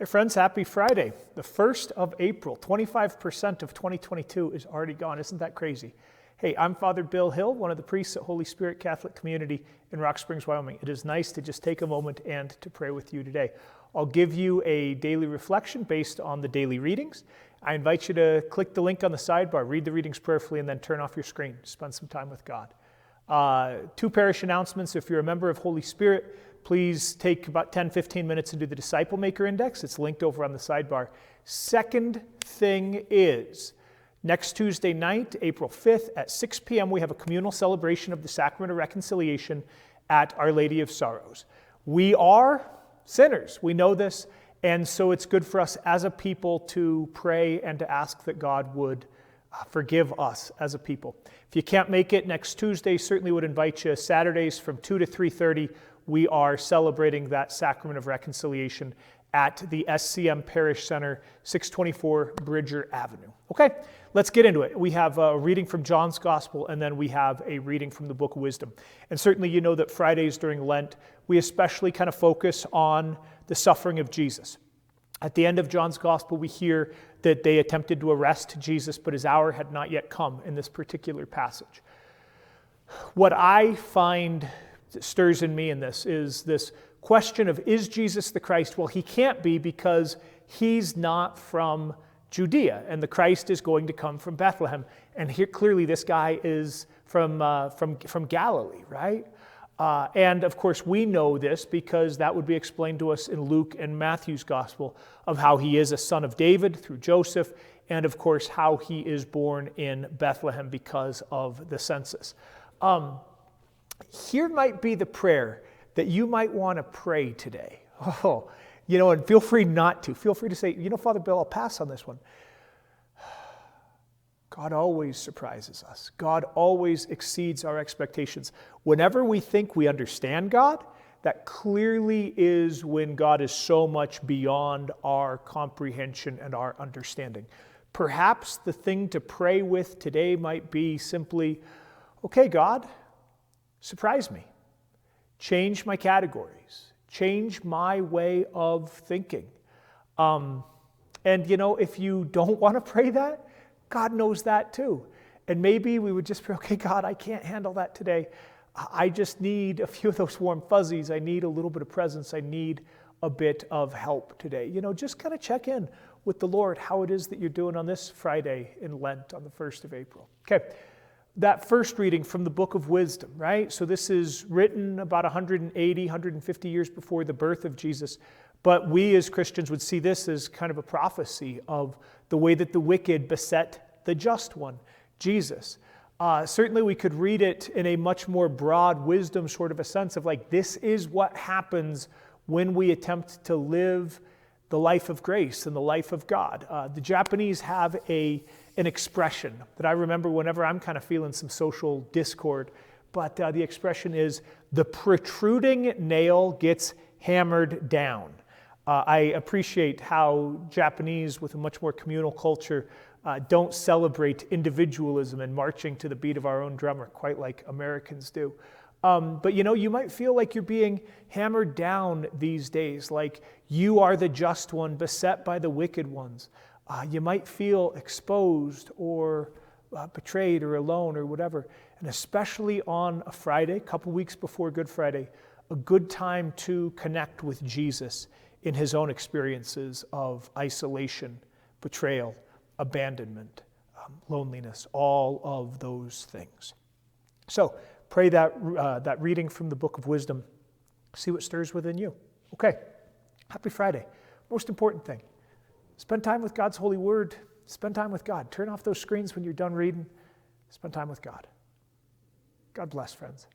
Hey friends, happy Friday. The 1st of April, 25% of 2022 is already gone. Isn't that crazy? Hey, I'm Father Bill Hill, one of the priests at Holy Spirit Catholic Community in Rock Springs, Wyoming. It is nice to just take a moment and to pray with you today. I'll give you a daily reflection based on the daily readings. I invite you to click the link on the sidebar, read the readings prayerfully, and then turn off your screen. Spend some time with God. Two parish announcements. If you're a member of Holy Spirit, please take about 10-15 minutes and do the Disciple Maker Index. It's linked over on the sidebar. Second thing is, next Tuesday night, April 5th at 6 p.m., we have a communal celebration of the Sacrament of Reconciliation at Our Lady of Sorrows. We are sinners. We know this, and so it's good for us as a people to pray and to ask that God would forgive us as a people. If you can't make it next Tuesday, certainly would invite you Saturdays from 2 to 3:30. We are celebrating that Sacrament of Reconciliation at the SCM Parish Center, 624 Bridger Avenue. Okay, let's get into it. We have a reading from John's Gospel, and then we have a reading from the Book of Wisdom. And certainly you know that Fridays during Lent, we especially kind of focus on the suffering of Jesus. At the end of John's Gospel, we hear that they attempted to arrest Jesus, but his hour had not yet come in this particular passage. What I find that stirs in me in this is this question of, is Jesus the Christ? Well, he can't be because he's not from Judea, and the Christ is going to come from Bethlehem. And here clearly this guy is from Galilee, right? And of course we know this because that would be explained to us in Luke and Matthew's Gospel of how he is a son of David through Joseph, and of course how he is born in Bethlehem because of the census. Here might be the prayer that you might want to pray today. And feel free not to. Feel free to say, Father Bill, I'll pass on this one. God always surprises us. God always exceeds our expectations. Whenever we think we understand God, that clearly is when God is so much beyond our comprehension and our understanding. Perhaps the thing to pray with today might be simply, okay, God, surprise me. Change my categories. Change my way of thinking. If you don't want to pray that, God knows that too. And maybe we would just pray, okay, God, I can't handle that today. I just need a few of those warm fuzzies. I need a little bit of presence. I need a bit of help today. Just kind of check in with the Lord, how it is that you're doing on this Friday in Lent on the 1st of April. Okay. That first reading from the Book of Wisdom, right? So this is written about 180, 150 years before the birth of Jesus. But we as Christians would see this as kind of a prophecy of the way that the wicked beset the just one, Jesus. Certainly we could read it in a much more broad wisdom sort of a sense of like, this is what happens when we attempt to live the life of grace and the life of God. The Japanese have an expression that I remember whenever I'm kind of feeling some social discord, but the expression is, the protruding nail gets hammered down. I appreciate how Japanese, with a much more communal culture, don't celebrate individualism and marching to the beat of our own drummer, quite like Americans do. But you might feel like you're being hammered down these days, like you are the just one, beset by the wicked ones. You might feel exposed or betrayed or alone or whatever. And especially on a Friday, a couple weeks before Good Friday, a good time to connect with Jesus in his own experiences of isolation, betrayal, abandonment, loneliness, all of those things. So pray that reading from the Book of Wisdom. See what stirs within you. Okay, happy Friday. Most important thing, spend time with God's holy word. Spend time with God. Turn off those screens when you're done reading. Spend time with God. God bless, friends.